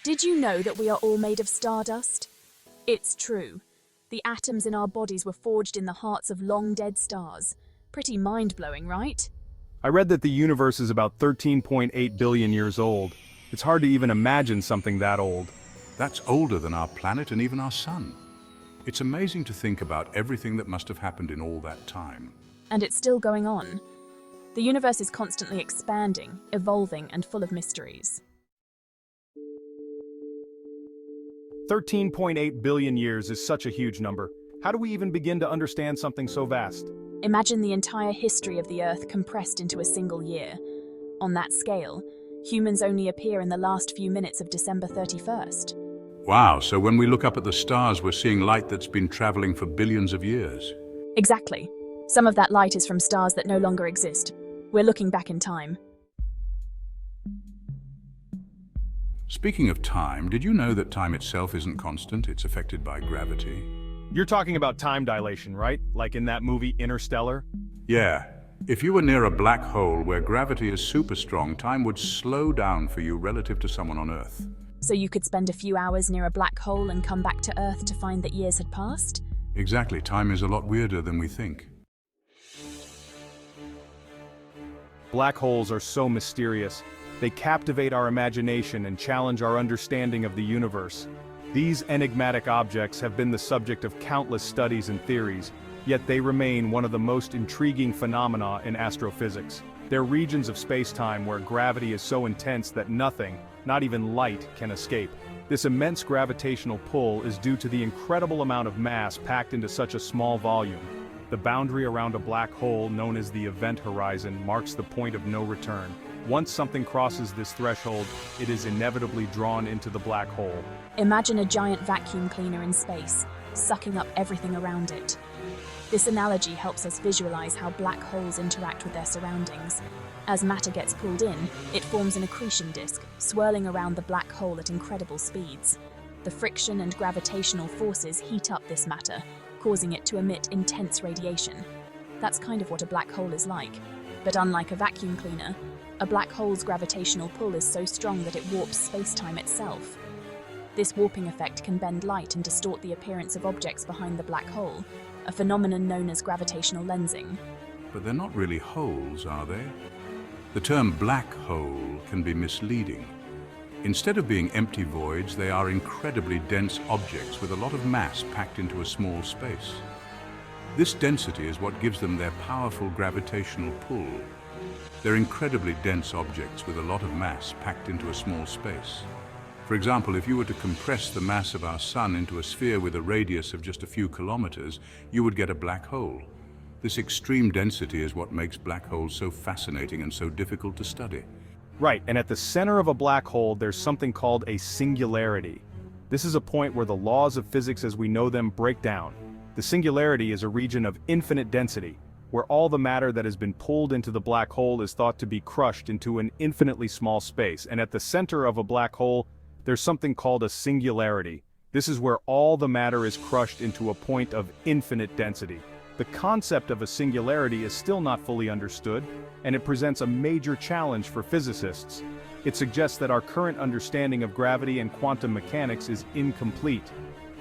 Did you know that we are all made of stardust? It's true. The atoms in our bodies were forged in the hearts of long-dead stars. Pretty mind-blowing, right? I read that the universe is about 13.8 billion years old. It's hard to even imagine something that old. That's older than our planet and even our sun. It's amazing to think about everything that must have happened in all that time. And it's still going on. The universe is constantly expanding, evolving, and full of mysteries. 13.8 billion years is such a huge number. How do we even begin to understand something so vast? Imagine the entire history of the Earth compressed into a single year. On that scale, humans only appear in the last few minutes of December 31st. Wow, so when we look up at the stars, we're seeing light that's been traveling for billions of years. Exactly. Some of that light is from stars that no longer exist. We're looking back in time. Speaking of time, did you know that time itself isn't constant? It's affected by gravity. You're talking about time dilation, right? Like in that movie Interstellar? Yeah. If you were near a black hole where gravity is super strong, time would slow down for you relative to someone on Earth. So you could spend a few hours near a black hole and come back to Earth to find that years had passed? Exactly. Time is a lot weirder than we think. Black holes are so mysterious. They captivate our imagination and challenge our understanding of the universe. These enigmatic objects have been the subject of countless studies and theories, yet they remain one of the most intriguing phenomena in astrophysics. They're regions of space-time where gravity is so intense that nothing, not even light, can escape. This immense gravitational pull is due to the incredible amount of mass packed into such a small volume. The boundary around a black hole, known as the event horizon, marks the point of no return. Once something crosses this threshold, it is inevitably drawn into the black hole. Imagine a giant vacuum cleaner in space, sucking up everything around it. This analogy helps us visualize how black holes interact with their surroundings. As matter gets pulled in, it forms an accretion disk, swirling around the black hole at incredible speeds. The friction and gravitational forces heat up this matter, causing it to emit intense radiation. That's kind of what a black hole is like. But unlike a vacuum cleaner, a black hole's gravitational pull is so strong that it warps space-time itself. This warping effect can bend light and distort the appearance of objects behind the black hole, a phenomenon known as gravitational lensing. But they're not really holes, are they? The term black hole can be misleading. Instead of being empty voids, they are incredibly dense objects with a lot of mass packed into a small space. This density is what gives them their powerful gravitational pull. They're incredibly dense objects with a lot of mass packed into a small space. For example, if you were to compress the mass of our sun into a sphere with a radius of just a few kilometers, you would get a black hole. This extreme density is what makes black holes so fascinating and so difficult to study. Right, and at the center of a black hole, there's something called a singularity. This is a point where the laws of physics as we know them break down. The singularity is a region of infinite density, where all the matter that has been pulled into the black hole is thought to be crushed into an infinitely small space. And at the center of a black hole, there's something called a singularity. This is where all the matter is crushed into a point of infinite density. The concept of a singularity is still not fully understood, and it presents a major challenge for physicists. It suggests that our current understanding of gravity and quantum mechanics is incomplete.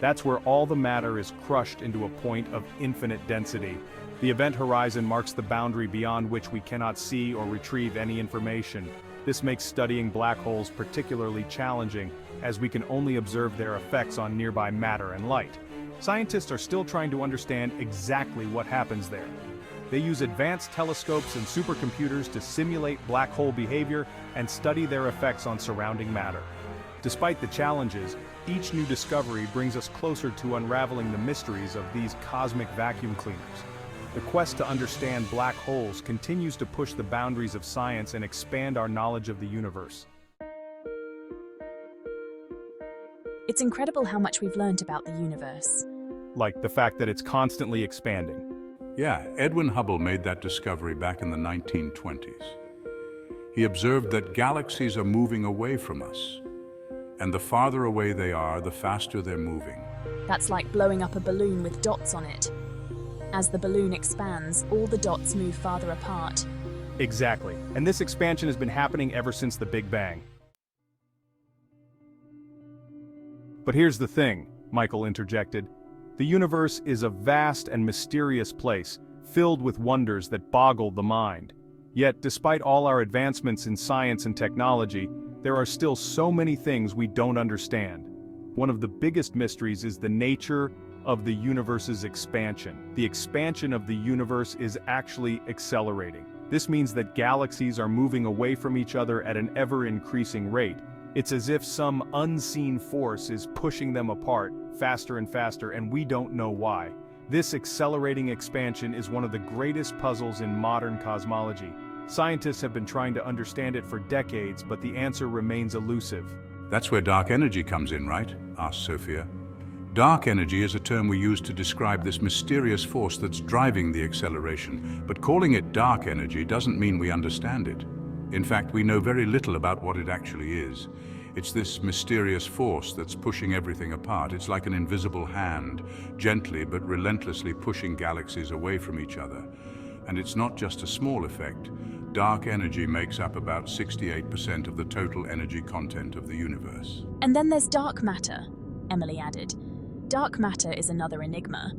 That's where all the matter is crushed into a point of infinite density. The event horizon marks the boundary beyond which we cannot see or retrieve any information. This makes studying black holes particularly challenging, as we can only observe their effects on nearby matter and light. Scientists are still trying to understand exactly what happens there. They use advanced telescopes and supercomputers to simulate black hole behavior and study their effects on surrounding matter. Despite the challenges, each new discovery brings us closer to unraveling the mysteries of these cosmic vacuum cleaners. The quest to understand black holes continues to push the boundaries of science and expand our knowledge of the universe. It's incredible how much we've learned about the universe. Like the fact that it's constantly expanding. Yeah, Edwin Hubble made that discovery back in the 1920s. He observed that galaxies are moving away from us, and the farther away they are, the faster they're moving. That's like blowing up a balloon with dots on it. As the balloon expands, all the dots move farther apart. Exactly, and this expansion has been happening ever since the Big Bang. But here's the thing, Michael interjected. The universe is a vast and mysterious place, filled with wonders that boggle the mind. Yet, despite all our advancements in science and technology, there are still so many things we don't understand. One of the biggest mysteries is the nature of the universe's expansion. The expansion of the universe is actually accelerating. This means that galaxies are moving away from each other at an ever-increasing rate. It's as if some unseen force is pushing them apart faster and faster, and we don't know why. This accelerating expansion is one of the greatest puzzles in modern cosmology. Scientists have been trying to understand it for decades, but the answer remains elusive. That's where dark energy comes in, right? Asked Sophia. Dark energy is a term we use to describe this mysterious force that's driving the acceleration, but calling it dark energy doesn't mean we understand it. In fact, we know very little about what it actually is. It's this mysterious force that's pushing everything apart. It's like an invisible hand, gently but relentlessly pushing galaxies away from each other. And it's not just a small effect. Dark energy makes up about 68% of the total energy content of the universe. And then there's dark matter, Emily added. Dark matter is another enigma.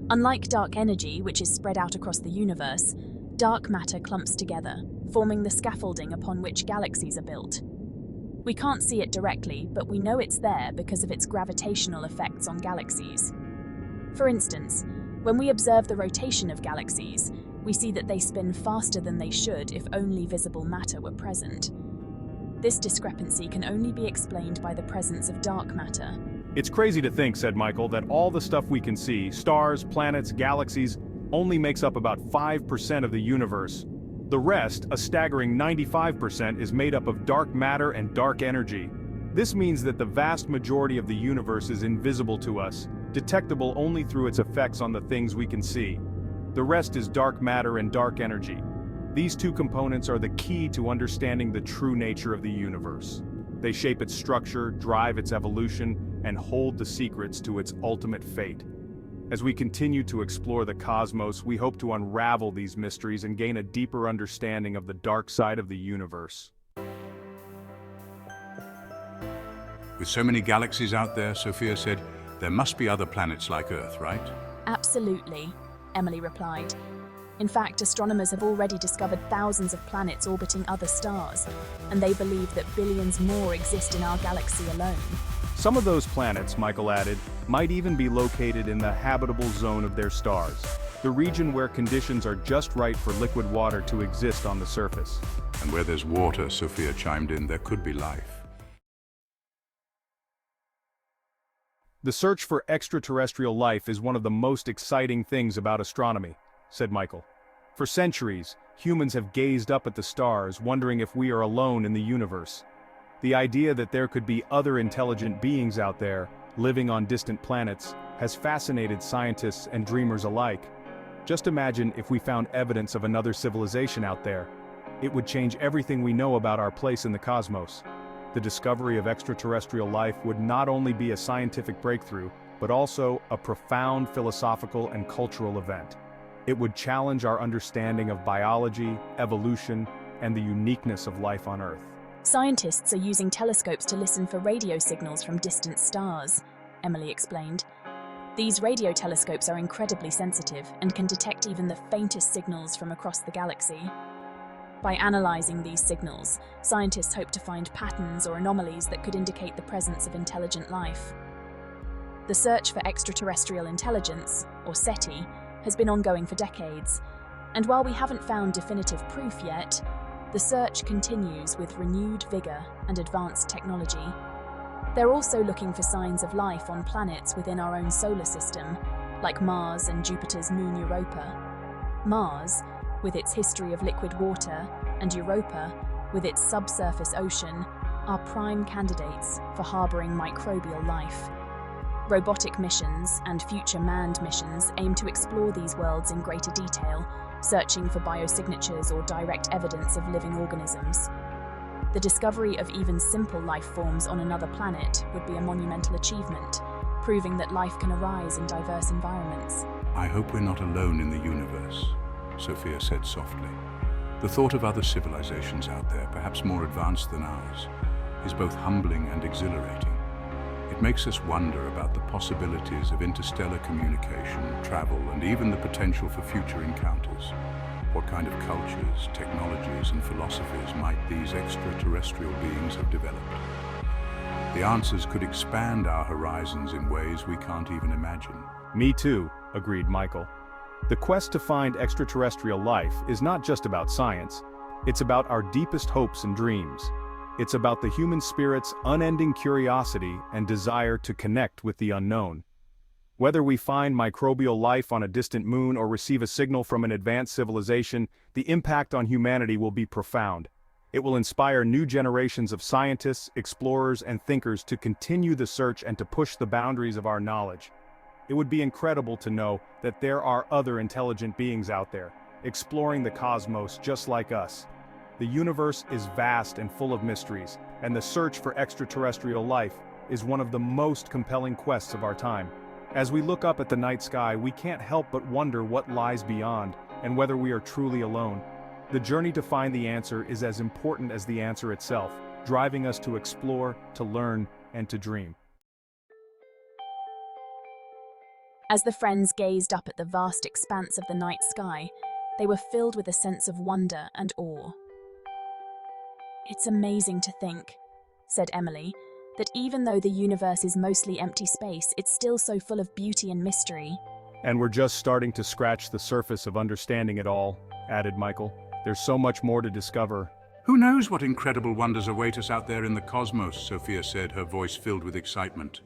Unlike dark energy, which is spread out across the universe, dark matter clumps together, forming the scaffolding upon which galaxies are built. We can't see it directly, but we know it's there because of its gravitational effects on galaxies. For instance, when we observe the rotation of galaxies, we see that they spin faster than they should if only visible matter were present. This discrepancy can only be explained by the presence of dark matter. It's crazy to think, said Michael, that all the stuff we can see, stars, planets, galaxies, only makes up about 5% of the universe. The rest, a staggering 95%, is made up of dark matter and dark energy. This means that the vast majority of the universe is invisible to us, detectable only through its effects on the things we can see. The rest is dark matter and dark energy. These two components are the key to understanding the true nature of the universe. They shape its structure, drive its evolution, and hold the secrets to its ultimate fate. As we continue to explore the cosmos, we hope to unravel these mysteries and gain a deeper understanding of the dark side of the universe. With so many galaxies out there, Sophia said, there must be other planets like Earth, right? Absolutely, Emily replied. In fact, astronomers have already discovered thousands of planets orbiting other stars, and they believe that billions more exist in our galaxy alone. Some of those planets, Michael added, might even be located in the habitable zone of their stars, the region where conditions are just right for liquid water to exist on the surface. And where there's water, Sophia chimed in, there could be life. The search for extraterrestrial life is one of the most exciting things about astronomy, said Michael. For centuries, humans have gazed up at the stars, wondering if we are alone in the universe. The idea that there could be other intelligent beings out there, living on distant planets, has fascinated scientists and dreamers alike. Just imagine if we found evidence of another civilization out there. It would change everything we know about our place in the cosmos. The discovery of extraterrestrial life would not only be a scientific breakthrough, but also a profound philosophical and cultural event. It would challenge our understanding of biology, evolution, and the uniqueness of life on Earth. Scientists are using telescopes to listen for radio signals from distant stars, Emily explained. These radio telescopes are incredibly sensitive and can detect even the faintest signals from across the galaxy. By analyzing these signals, scientists hope to find patterns or anomalies that could indicate the presence of intelligent life. The search for extraterrestrial intelligence, or SETI, has been ongoing for decades, and while we haven't found definitive proof yet, the search continues with renewed vigor and advanced technology. They're also looking for signs of life on planets within our own solar system, like Mars and Jupiter's moon Europa. Mars, with its history of liquid water, and Europa, with its subsurface ocean, are prime candidates for harboring microbial life. Robotic missions and future manned missions aim to explore these worlds in greater detail, searching for biosignatures or direct evidence of living organisms. The discovery of even simple life forms on another planet would be a monumental achievement, proving that life can arise in diverse environments. I hope we're not alone in the universe, Sophia said softly. The thought of other civilizations out there, perhaps more advanced than ours, is both humbling and exhilarating. It makes us wonder about the possibilities of interstellar communication, travel, and even the potential for future encounters. What kind of cultures, technologies, and philosophies might these extraterrestrial beings have developed? The answers could expand our horizons in ways we can't even imagine. Me too, agreed Michael. The quest to find extraterrestrial life is not just about science. It's about our deepest hopes and dreams. It's about the human spirit's unending curiosity and desire to connect with the unknown. Whether we find microbial life on a distant moon or receive a signal from an advanced civilization, the impact on humanity will be profound. It will inspire new generations of scientists, explorers, and thinkers to continue the search and to push the boundaries of our knowledge. It would be incredible to know that there are other intelligent beings out there, exploring the cosmos just like us. The universe is vast and full of mysteries, and the search for extraterrestrial life is one of the most compelling quests of our time. As we look up at the night sky, we can't help but wonder what lies beyond, and whether we are truly alone. The journey to find the answer is as important as the answer itself, driving us to explore, to learn, and to dream. As the friends gazed up at the vast expanse of the night sky, they were filled with a sense of wonder and awe. "It's amazing to think," said Emily, "that even though the universe is mostly empty space, it's still so full of beauty and mystery." "And we're just starting to scratch the surface of understanding it all," added Michael. "There's so much more to discover." Who knows what incredible wonders await us out there in the cosmos, Sophia said, her voice filled with excitement.